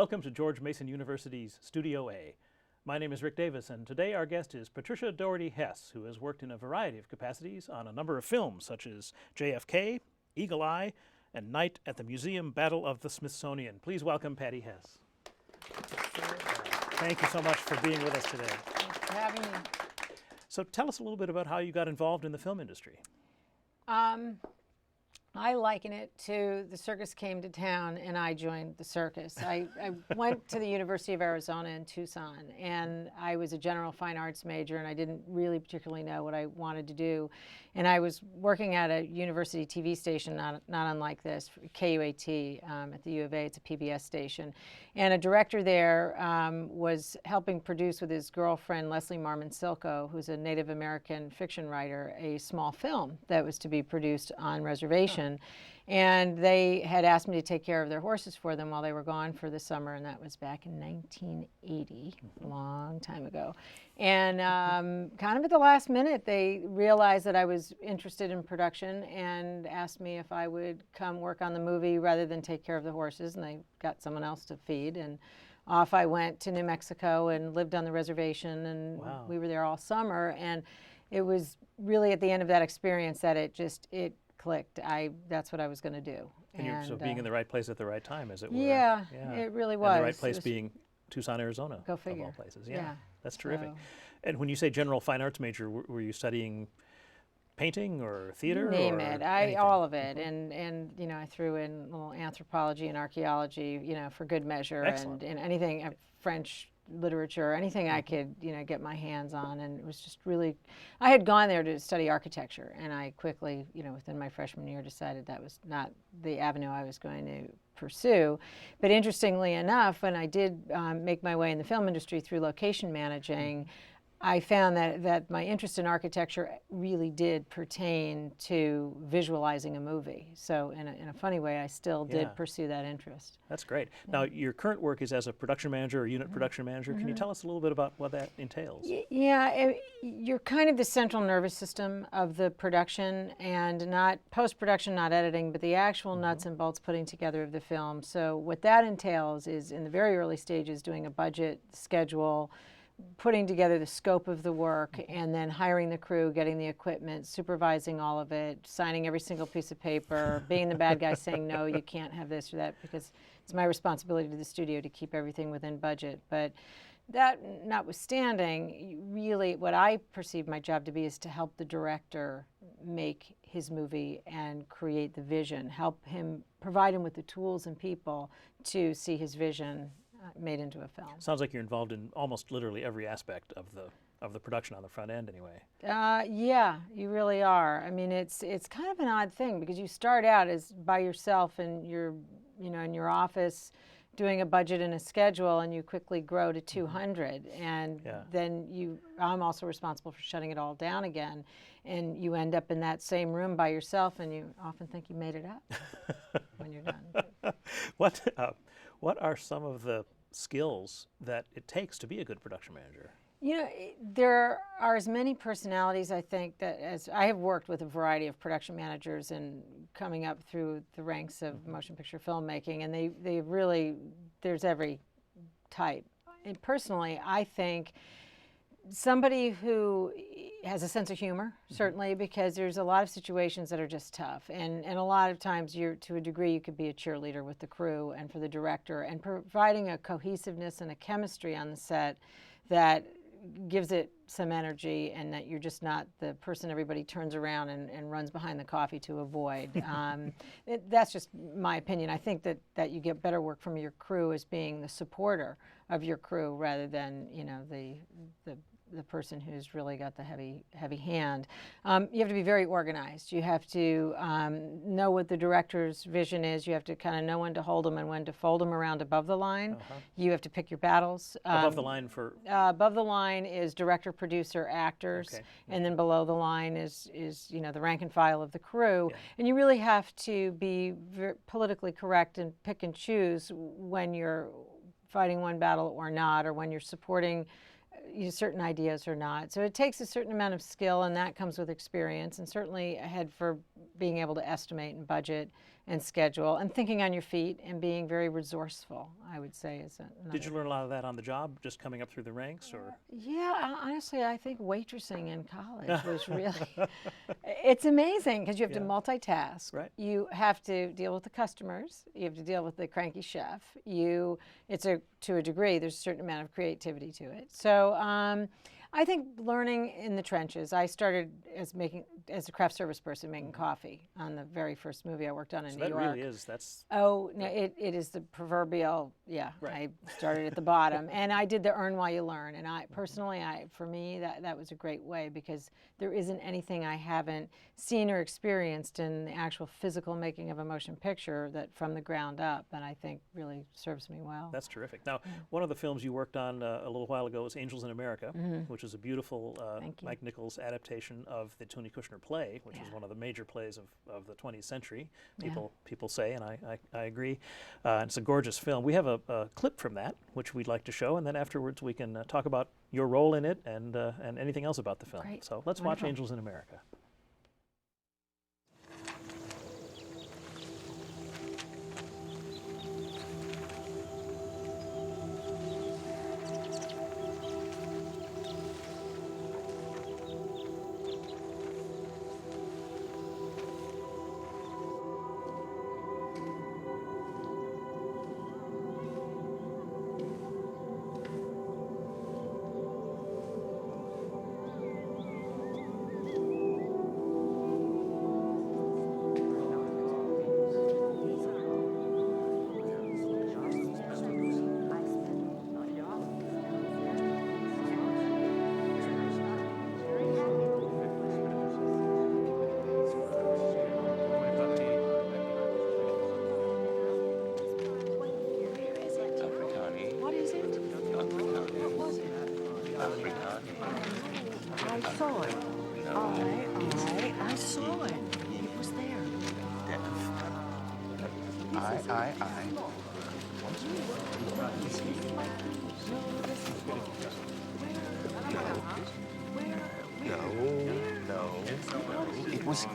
Welcome to George Mason University's Studio A. My name is Rick Davis, and today our guest is Patricia Hess, who has worked in a variety of capacities on a number of films such as JFK, Eagle Eye, and Night at the Museum Battle of the Smithsonian. Please welcome Patty Hess. Thank you so much for being with us today. Thanks for having me. So tell us a little bit about how you got involved in the film industry. I liken it to the circus came to town and I joined the circus. I went to the University of Arizona in Tucson, and I was a general fine arts major, and I didn't really particularly know what I wanted to do. And I was working at a university TV station, not unlike this, KUAT at the U of A. It's a PBS station. And a director there was helping produce with his girlfriend, Leslie Marmon Silko, who's a Native American fiction writer, a small film that was to be produced on reservation. And they had asked me to take care of their horses for them while they were gone for the summer, and that was back in 1980, a long time ago. And kind of at the last minute, they realized that I was interested in production and asked me if I would come work on the movie rather than take care of the horses, and they got someone else to feed. And off I went to New Mexico and lived on the reservation, and Wow. We were there all summer. And it was really at the end of that experience that it clicked. That's what I was going to do. And so being in the right place at the right time, as it were. Yeah, it really was. And the right place being Tucson, Arizona, go figure. of all places. Yeah, that's terrific. So, and when you say general fine arts major, were you studying painting or theater? name or it. anything? All of it. And you know, I threw in a little anthropology and archaeology, you know, for good measure. Excellent. And anything, French literature, anything I could, you know, get my hands on. And it was just really, I had gone there to study architecture, and I quickly, you know, within my freshman year decided that was not the avenue I was going to pursue. But interestingly enough, when I did make my way in the film industry through location managing, I found that my interest in architecture really did pertain to visualizing a movie. So in a funny way, I still did pursue that interest. That's great. Now, your current work is as a production manager or unit production manager. Can you tell us a little bit about what that entails? You're kind of the central nervous system of the production, and not post-production, not editing, but the actual nuts and bolts putting together of the film. So what that entails is, in the very early stages, doing a budget, schedule, putting together the scope of the work, and then hiring the crew, getting the equipment, supervising all of it, signing every single piece of paper, being the bad guy saying, no, you can't have this or that, because it's my responsibility to the studio to keep everything within budget. But that notwithstanding, really what I perceive my job to be is to help the director make his movie and create the vision, help him, provide him with the tools and people to see his vision made into a film. Sounds like you're involved in almost literally every aspect of the production on the front end, anyway. Yeah, you really are. I mean, it's kind of an odd thing, because you start out as by yourself and you're, you know, in your office doing a budget and a schedule, and you quickly grow to 200, and then I'm also responsible for shutting it all down again, and you end up in that same room by yourself, and you often think you made it up when you're done. What are some of the skills that it takes to be a good production manager? You know, there are as many personalities, I think, that as I have worked with a variety of production managers and coming up through the ranks of motion picture filmmaking, and they really, there's every type. And personally, I think somebody who has a sense of humor, certainly, because there's a lot of situations that are just tough. And a lot of times, to a degree, you could be a cheerleader with the crew and for the director, and providing a cohesiveness and a chemistry on the set that gives it some energy, and that you're just not the person everybody turns around and runs behind the coffee to avoid. That's just my opinion. I think that you get better work from your crew as being the supporter of your crew rather than, you know, the person who's really got the heavy hand. You have to be very organized. You have to know what the director's vision is. You have to kind of know when to hold them and when to fold them around above the line. You have to pick your battles. Above the line for? Above the line is director, producer, actors, and then below the line is you know, the rank and file of the crew. And you really have to be politically correct and pick and choose when you're fighting one battle or not, or when you're supporting certain ideas or not. So it takes a certain amount of skill, and that comes with experience, and certainly a head for being able to estimate and budget and schedule, and thinking on your feet and being very resourceful, I would say, is another. Did you learn a lot of that on the job, just coming up through the ranks, or? Yeah, honestly, I think waitressing in college was really, it's amazing because you have to multitask. Right. You have to deal with the customers. You have to deal with the cranky chef. To a degree, there's a certain amount of creativity to it. So I think learning in the trenches. I started as a craft service person making coffee on the very first movie I worked on in New York. So that really is, that's... Oh, no, it is the proverbial, Right. I started at the bottom. And I did the earn while you learn. And personally, for me, that was a great way because there isn't anything I haven't seen or experienced in the actual physical making of a motion picture that from the ground up, and I think really serves me well. That's terrific. Now, one of the films you worked on a little while ago was Angels in America, which is a beautiful Mike Nichols adaptation of the Tony Kushner play, which was one of the major plays of the 20th century, people say, and I agree. It's a gorgeous film. We have a clip from that, which we'd like to show, and then afterwards we can talk about your role in it and anything else about the film. Great. So let's watch Angels in America. I saw it. I saw it. It was there. No. It was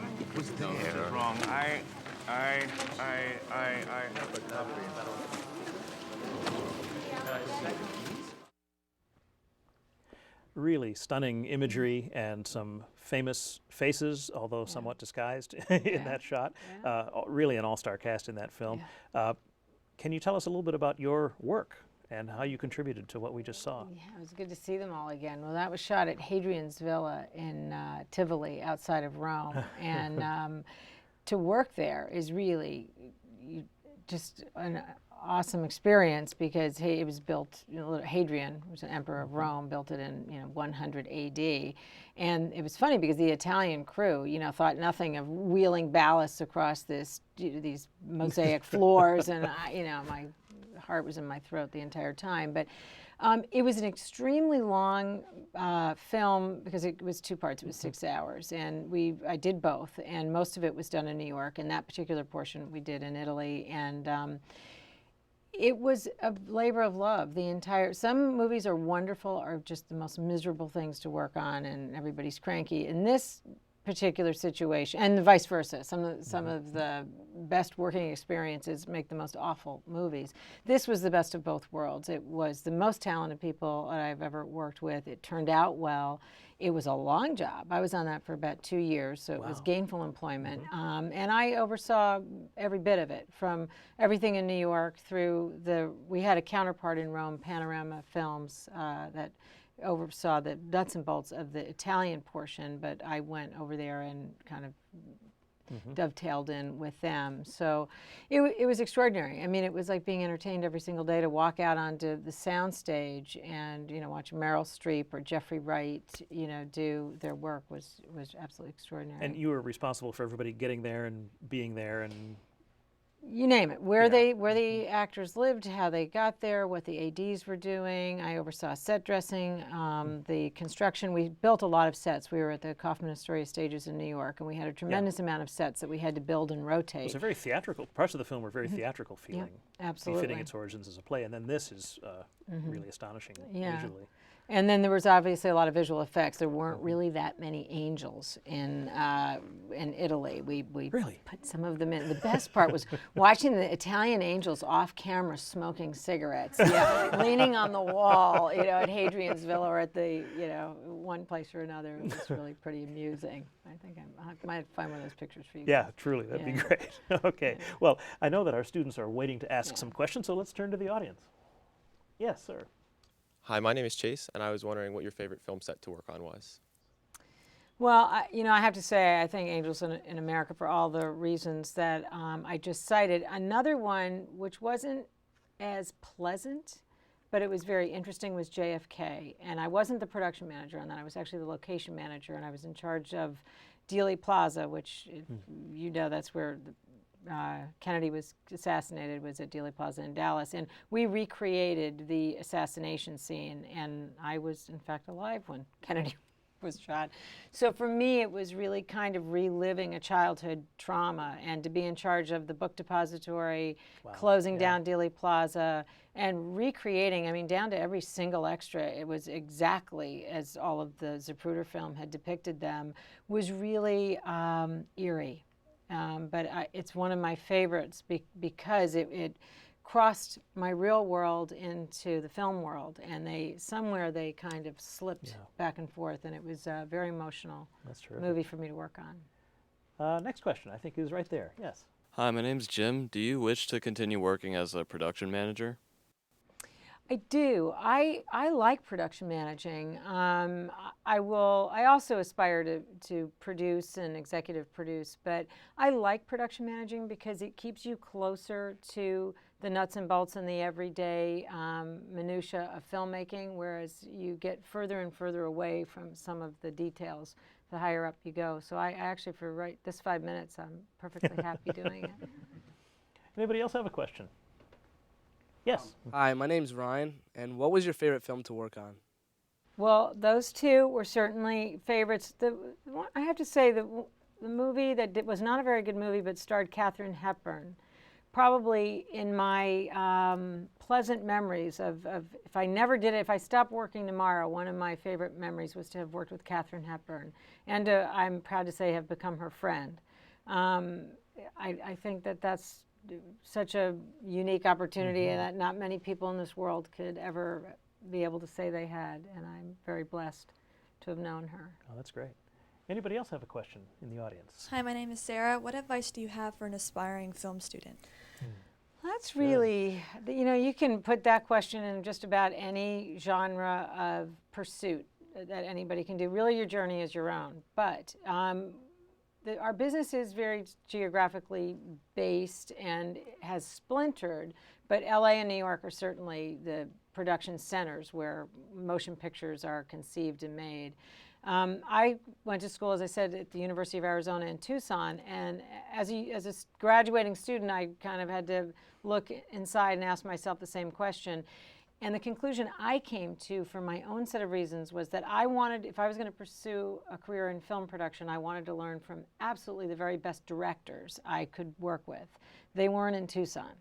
there. Wrong. I have a copy. Really stunning imagery and some famous faces, although somewhat disguised in that shot. Really an all-star cast in that film. Can you tell us a little bit about your work and how you contributed to what we just saw? Yeah, it was good to see them all again. Well, that was shot at Hadrian's Villa in Tivoli, outside of Rome. And to work there is really just an awesome experience because it was built, Hadrian was an emperor of Rome, built it in 100 AD. And it was funny because the Italian crew, thought nothing of wheeling ballasts across these mosaic floors, and my heart was in my throat the entire time. But it was an extremely long film because it was 2 parts. It was 6 hours, and I did both, and most of it was done in New York, and that particular portion we did in Italy. And it was a labor of love. Some movies are wonderful, are just the most miserable things to work on, and everybody's cranky. In this particular situation, and vice versa, some of the best working experiences make the most awful movies. This was the best of both worlds. It was the most talented people that I've ever worked with. It turned out well. It was a long job. I was on that for about 2 years, so it was gainful employment. And I oversaw every bit of it, from everything in New York through we had a counterpart in Rome, Panorama Films, that oversaw the nuts and bolts of the Italian portion, but I went over there and kind of dovetailed in with them. So it was extraordinary. I mean, it was like being entertained every single day to walk out onto the sound stage and, watch Meryl Streep or Jeffrey Wright, do their work was absolutely extraordinary. And you were responsible for everybody getting there and being there and... You name it, where the actors lived, how they got there, what the ADs were doing. I oversaw set dressing, the construction. We built a lot of sets. We were at the Kaufman Astoria stages in New York, and we had a tremendous amount of sets that we had to build and rotate. It was a very theatrical, parts of the film were very theatrical feeling. Absolutely. Befitting its origins as a play, and then this is really astonishing visually. And then there was obviously a lot of visual effects. There weren't really that many angels in Italy. We Really? put some of them in. The best part was watching the Italian angels off camera smoking cigarettes, leaning on the wall, at Hadrian's Villa or at the, one place or another. It was really pretty amusing. I think I might find one of those pictures for you. Yeah, guys. truly, that'd be great. Okay, well, I know that our students are waiting to ask some questions, so let's turn to the audience. Yes, sir. Hi, my name is Chase, and I was wondering what your favorite film set to work on was. Well, I have to say, I think Angels in America, for all the reasons that I just cited. Another one, which wasn't as pleasant, but it was very interesting, was JFK. And I wasn't the production manager on that. I was actually the location manager, and I was in charge of Dealey Plaza, which, that's where Kennedy was assassinated, was at Dealey Plaza in Dallas. And we recreated the assassination scene, and I was, in fact, alive when Kennedy was shot. So for me, it was really kind of reliving a childhood trauma, and to be in charge of the book depository, closing down Dealey Plaza, and recreating, down to every single extra, it was exactly as all of the Zapruder film had depicted them, was really eerie. But it's one of my favorites because it crossed my real world into the film world, and somewhere they kind of slipped back and forth, and it was a very emotional movie for me to work on. Next question, I think, is right there. Yes. Hi, my name's Jim. Do you wish to continue working as a production manager? I do. I like production managing. I also aspire to produce and executive produce, but I like production managing because it keeps you closer to the nuts and bolts and the everyday minutia of filmmaking, whereas you get further and further away from some of the details the higher up you go. So I actually, for this 5 minutes, I'm perfectly happy doing it. Anybody else have a question? Yes. Hi, my name's Ryan, and what was your favorite film to work on? Well, those two were certainly favorites. I have to say, the movie that was not a very good movie but starred Katharine Hepburn, probably in my pleasant memories of if I never did it, if I stopped working tomorrow, one of my favorite memories was to have worked with Katharine Hepburn, and I'm proud to say have become her friend. I think that's such a unique opportunity that not many people in this world could ever be able to say they had, and I'm very blessed to have known her. Oh, that's great. Anybody else have a question in the audience? Hi, my name is Sarah. What advice do you have for an aspiring film student? That's really, you can put that question in just about any genre of pursuit that anybody can do. Really, your journey is your own, but our business is very geographically based and has splintered, but LA and New York are certainly the production centers where motion pictures are conceived and made. I went to school, as I said, at the University of Arizona in Tucson, and as a graduating student, I kind of had to look inside and ask myself the same question. And the conclusion I came to for my own set of reasons was that I wanted, if I was going to pursue a career in film production, I wanted to learn from absolutely the very best directors I could work with. They weren't in Tucson.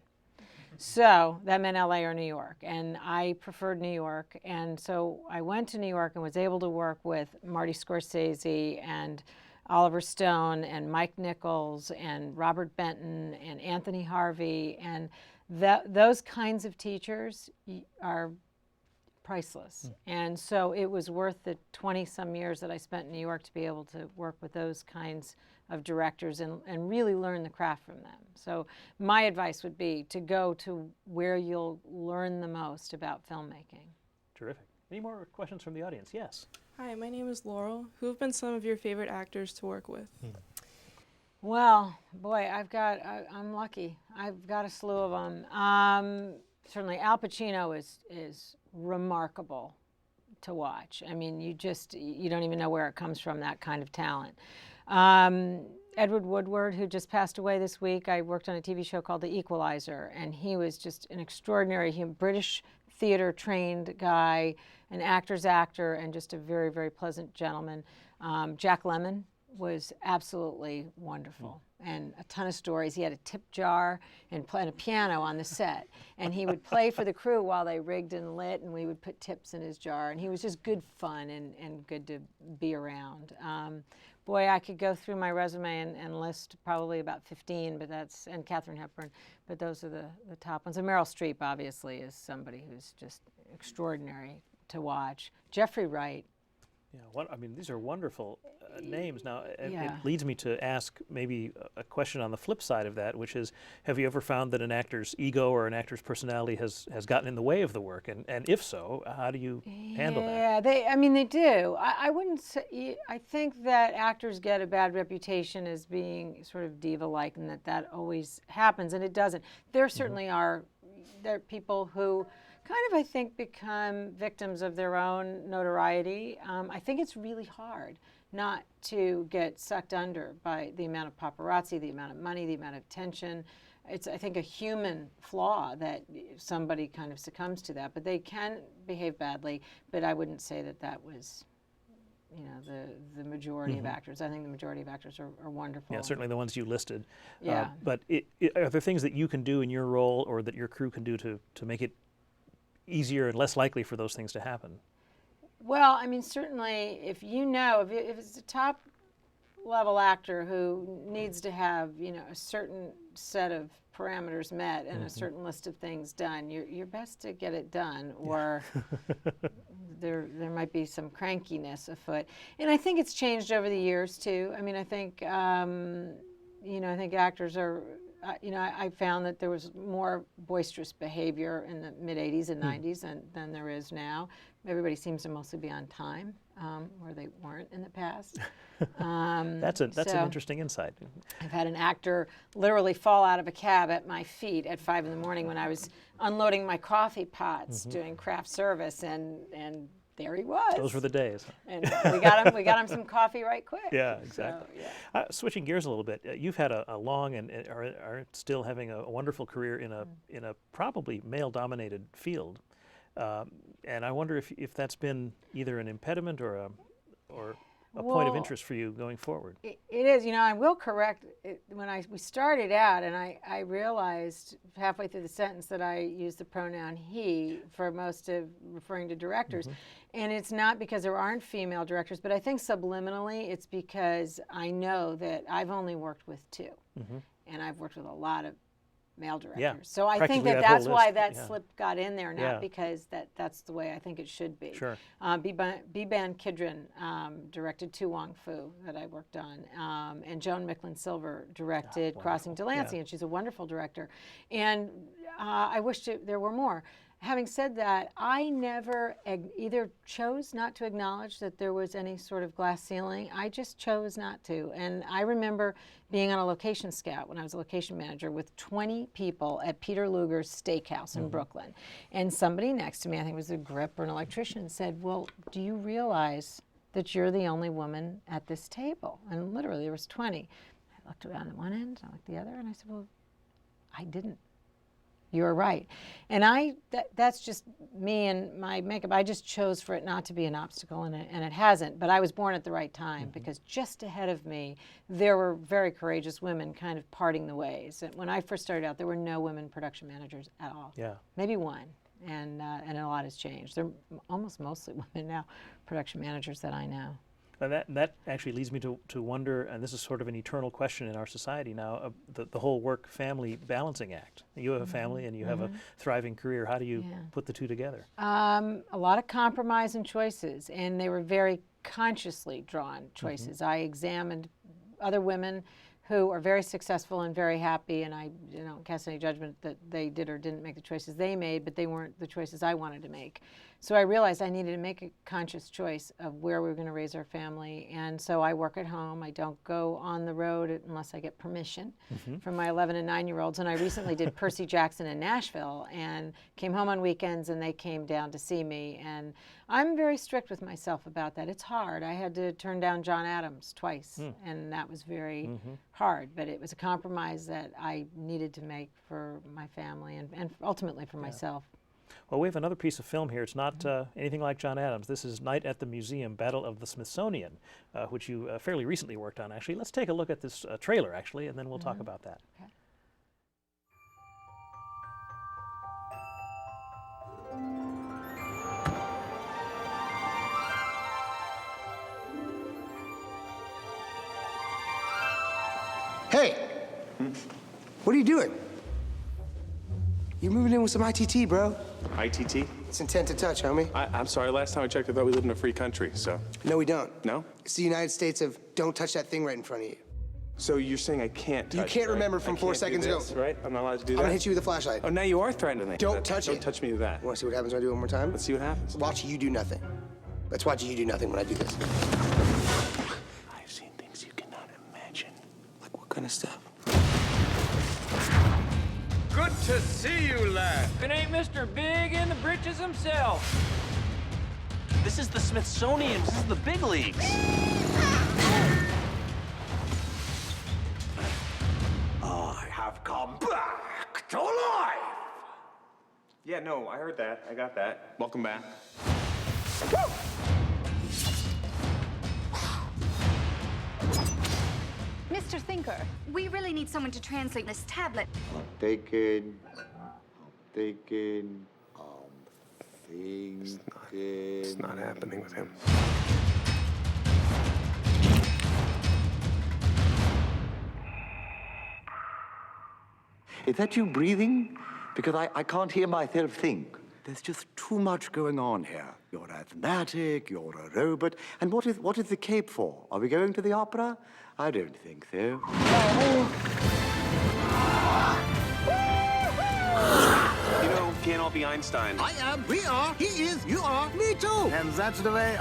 So that meant LA or New York, and I preferred New York. And so I went to New York and was able to work with Marty Scorsese and Oliver Stone and Mike Nichols and Robert Benton and Anthony Harvey, and those kinds of teachers are priceless. And so it was worth the 20-some years that I spent in New York to be able to work with those kinds of directors and really learn the craft from them. So my advice would be to go to where you'll learn the most about filmmaking. Terrific. Any more questions from the audience? Yes. Hi, my name is Laurel. Who have been some of your favorite actors to work with? Well, boy, I'm lucky. I've got a slew of them. Certainly Al Pacino is remarkable to watch. I mean, you don't even know where it comes from, that kind of talent. Edward Woodward, who just passed away this week, I worked on a TV show called The Equalizer, and he was just an extraordinary British theater-trained guy, an actor's actor, and just a very, very pleasant gentleman. Jack Lemmon was absolutely wonderful, and a ton of stories. He had a tip jar and a piano on the set, and he would play for the crew while they rigged and lit, and we would put tips in his jar, and he was just good fun and good to be around. Boy, I could go through my resume and list probably about 15, and Katharine Hepburn, but those are the top ones. And Meryl Streep, obviously, is somebody who's just extraordinary to watch. Jeffrey Wright. Yeah, I mean, these are wonderful names. Now, Yeah. it leads me to ask maybe a question on the flip side of that, which is, have you ever found that an actor's ego or an actor's personality has gotten in the way of the work? And if so, how do you handle that? Yeah, they do. I wouldn't say, I think that actors get a bad reputation as being sort of diva-like, and that always happens, and it doesn't. There certainly are people who kind of, I think, become victims of their own notoriety. I think it's really hard not to get sucked under by the amount of paparazzi, the amount of money, the amount of attention. It's, I think, a human flaw that somebody kind of succumbs to that. But they can behave badly, but I wouldn't say that was, the majority of actors. I think the majority of actors are wonderful. Yeah, certainly the ones you listed. Yeah. But are there things that you can do in your role or that your crew can do to make it easier and less likely for those things to happen? Well, I mean, certainly, if it's a top level actor who needs to have, a certain set of parameters met and a certain list of things done, you're best to get it done, or there might be some crankiness afoot. And I think it's changed over the years too. I mean, I think I think actors are. I found that there was more boisterous behavior in the mid-'80s and '90s than there is now. Everybody seems to mostly be on time, where they weren't in the past. That's an interesting insight. I've had an actor literally fall out of a cab at my feet at 5 in the morning when I was unloading my coffee pots doing craft service, and there he was. Those were the days. And we got him some coffee right quick. Yeah, exactly. So, yeah. Switching gears a little bit, you've had a long and are still having a wonderful career in a probably male-dominated field, and I wonder if that's been either an impediment or a point of interest for you going forward. It is. I will correct it. When we started out, and I realized halfway through the sentence that I used the pronoun he for most of referring to directors. And it's not because there aren't female directors, but I think subliminally it's because I know that I've only worked with 2. And I've worked with a lot of male directors. Yeah, so I think practically that that's whole why list, that yeah. slip got in there, not Yeah. because that's the way I think it should be. Sure. Biban Kidron directed Tu Wong Fu that I worked on, and Joan Micklin Silver directed Crossing Delancey, Yeah. and she's a wonderful director. And I wish there were more. Having said that, I never either chose not to acknowledge that there was any sort of glass ceiling. I just chose not to. And I remember being on a location scout when I was a location manager with 20 people at Peter Luger's Steakhouse in Brooklyn. And somebody next to me, I think it was a grip or an electrician, said, "Well, do you realize that you're the only woman at this table?" And literally there was 20. I looked around at one end, I looked at the other, and I said, "Well, I didn't. You're right." And that's just me and my makeup. I just chose for it not to be an obstacle, and it hasn't. But I was born at the right time, because just ahead of me, there were very courageous women kind of parting the ways. And when I first started out, there were no women production managers at all. Yeah. Maybe one, and a lot has changed. They're almost mostly women now, production managers that I know. And that actually leads me to wonder, and this is sort of an eternal question in our society now, the whole work-family balancing act. You have a family and you have a thriving career. How do you put the two together? A lot of compromise and choices, and they were very consciously drawn choices. I examined other women who are very successful and very happy, and I don't cast any judgment that they did or didn't make the choices they made, but they weren't the choices I wanted to make. So I realized I needed to make a conscious choice of where we were going to raise our family, and so I work at home. I don't go on the road unless I get permission from my 11 and 9-year-olds, and I recently did Percy Jackson in Nashville and came home on weekends, and they came down to see me, and I'm very strict with myself about that. It's hard. I had to turn down John Adams twice, and that was very hard, but it was a compromise that I needed to make for my family and ultimately for myself. Well, we have another piece of film here. It's not anything like John Adams. This is Night at the Museum, Battle of the Smithsonian, which you fairly recently worked on, actually. Let's take a look at this trailer, actually, and then we'll talk about that. Okay. Hey! What are you doing? You're moving in with some ITT, bro. ITT? It's intent to touch, homie. I'm sorry, last time I checked, I thought we lived in a free country, so. No, we don't. No? It's the United States of don't touch that thing right in front of you. So you're saying I can't touch You can't it, remember right? from I 4 can't do seconds ago. this, right? I'm not allowed to do that? I'm gonna hit you with a flashlight. Oh, now you are threatening me. Don't touch it. Don't touch me with that. You wanna see what happens when I do it one more time? Let's see what happens. Watch you do nothing. Let's watch you do nothing when I do this. I've seen things you cannot imagine. Like what kind of stuff? Good to see you, lad. It ain't Mr. Big in the britches himself. This is the Smithsonian. This is the big leagues. I have come back to life. Yeah, no, I heard that. I got that. Welcome back. Mr. Thinker, we really need someone to translate this tablet. Thinking. Thinking. It's not happening with him. Is that you breathing? Because I can't hear myself think. There's just too much going on here. You're asthmatic, you're a robot. And what is the cape for? Are we going to the opera? I don't think so. You know, can't all be Einstein. I am, we are, he is, you are, me too. And that's the way,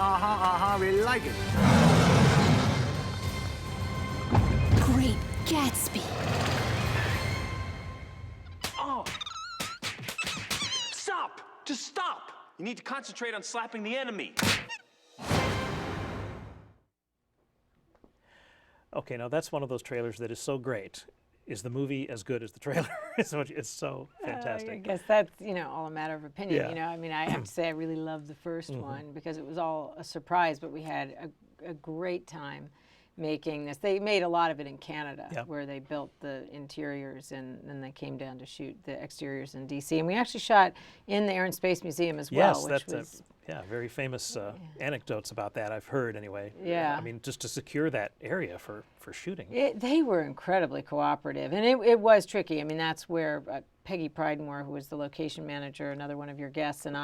we like it. Great Gatsby. Oh! Stop! Just stop! You need to concentrate on slapping the enemy. Okay, now that's one of those trailers that is so great. Is the movie as good as the trailer? It's so fantastic. I guess that's, all a matter of opinion. Yeah. I mean, I have to say I really loved the first one because it was all a surprise, but we had a great time making this. They made a lot of it in Canada, where they built the interiors and then they came down to shoot the exteriors in D.C. And we actually shot in the Air and Space Museum as well, which was... very famous anecdotes about that I've heard anyway. Yeah. I mean, just to secure that area for shooting. They were incredibly cooperative, and it was tricky. I mean, that's where Peggy Pridemore, who was the location manager, another one of your guests, and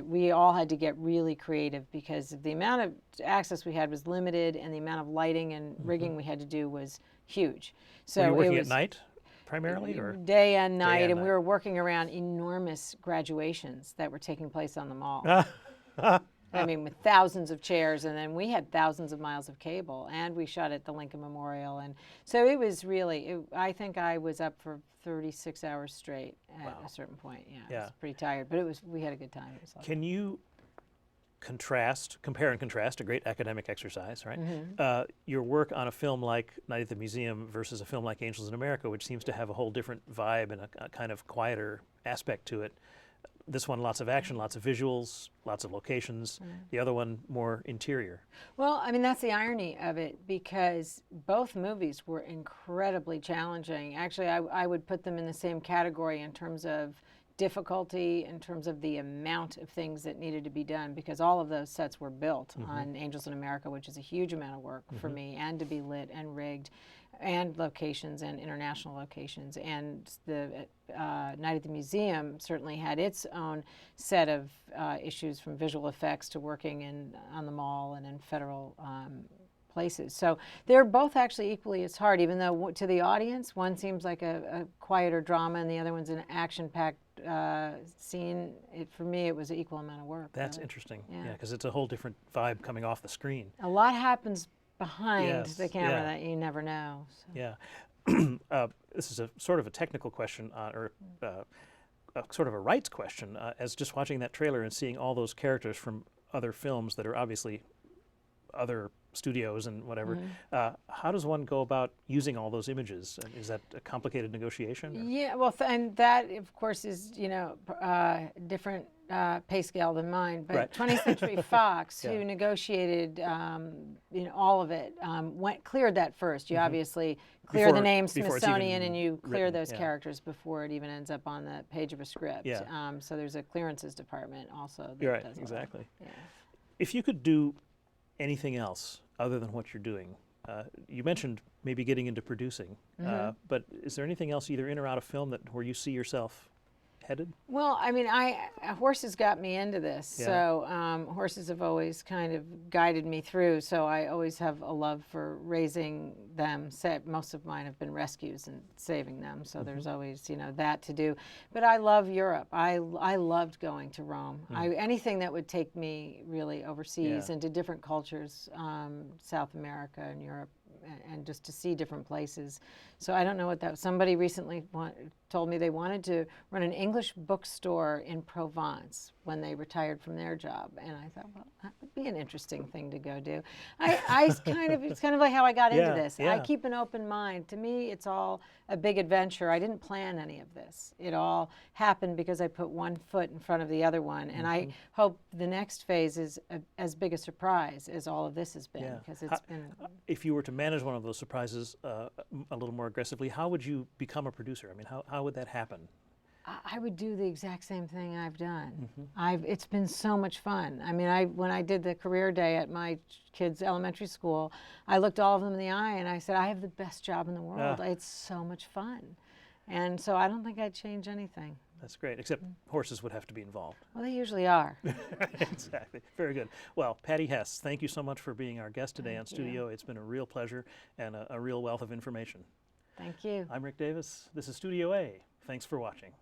we all had to get really creative because the amount of access we had was limited and the amount of lighting and rigging we had to do was huge. So were you working at night primarily, or day and night, and we were working around enormous graduations that were taking place on the mall. I mean, with thousands of chairs, and then we had thousands of miles of cable, and we shot at the Lincoln Memorial, and so it was really. I think I was up for 36 hours straight at a certain point. Yeah, I was pretty tired, but we had a good time. Can you compare and contrast, a great academic exercise, right? Your work on a film like Night at the Museum versus a film like Angels in America, which seems to have a whole different vibe and a kind of quieter aspect to it. This one, lots of action, lots of visuals, lots of locations. The other one, more interior. Well, I mean, that's the irony of it, because both movies were incredibly challenging. Actually, I would put them in the same category in terms of difficulty, in terms of the amount of things that needed to be done, because all of those sets were built on Angels in America, which is a huge amount of work for me, and to be lit and rigged, and locations and international locations. And the Night at the Museum certainly had its own set of issues, from visual effects to working on the mall and in federal places. So they're both actually equally as hard, even though to the audience, one seems like a quieter drama and the other one's an action-packed scene. For me, it was an equal amount of work. That's interesting, because it's a whole different vibe coming off the screen. A lot happens behind the camera that you never know. So. Yeah. This is a sort of a technical question, or sort of a rights question, as just watching that trailer and seeing all those characters from other films that are obviously other studios and whatever. How does one go about using all those images? Is that a complicated negotiation? Or? Yeah, well, and that, of course, is, different pay scale than mine, but Right. 20th Century Fox, Yeah. who negotiated all of it, cleared that first. You obviously clear the name before it's Smithsonian even and you clear written, those yeah. characters before it even ends up on the page of a script. Yeah. So there's a clearances department also. That You're right, does all that. exactly. Yeah. If you could do anything else other than what you're doing, you mentioned maybe getting into producing, but is there anything else either in or out of film where you see yourself headed? Well, I mean, horses got me into this, Yeah. so horses have always kind of guided me through. So I always have a love for raising them. Most of mine have been rescues and saving them, so there's always that to do. But I love Europe. I loved going to Rome. Anything that would take me really overseas into different cultures, South America and Europe. And just to see different places. So I don't know what that. Somebody recently told me they wanted to run an English bookstore in Provence when they retired from their job, and I thought, well, that would be an interesting thing to go do. It's kind of like how I got into this. I keep an open mind. To me, it's all a big adventure. I didn't plan any of this. It all happened because I put one foot in front of the other one, and I hope the next phase is as big a surprise as all of this has been, because it's been. If you were to manage one of those surprises a little more aggressively, how would you become a producer? I mean, how would that happen? I would do the exact same thing I've done. It's been so much fun. I mean, when I did the career day at my kids' elementary school, I looked all of them in the eye and I said, I have the best job in the world. It's so much fun. And so I don't think I'd change anything. That's great, except horses would have to be involved. Well, they usually are. Exactly. Very good. Well, Patty Hess, thank you so much for being our guest today on Studio. It's been a real pleasure and a real wealth of information. Thank you. I'm Rick Davis. This is Studio A. Thanks for watching.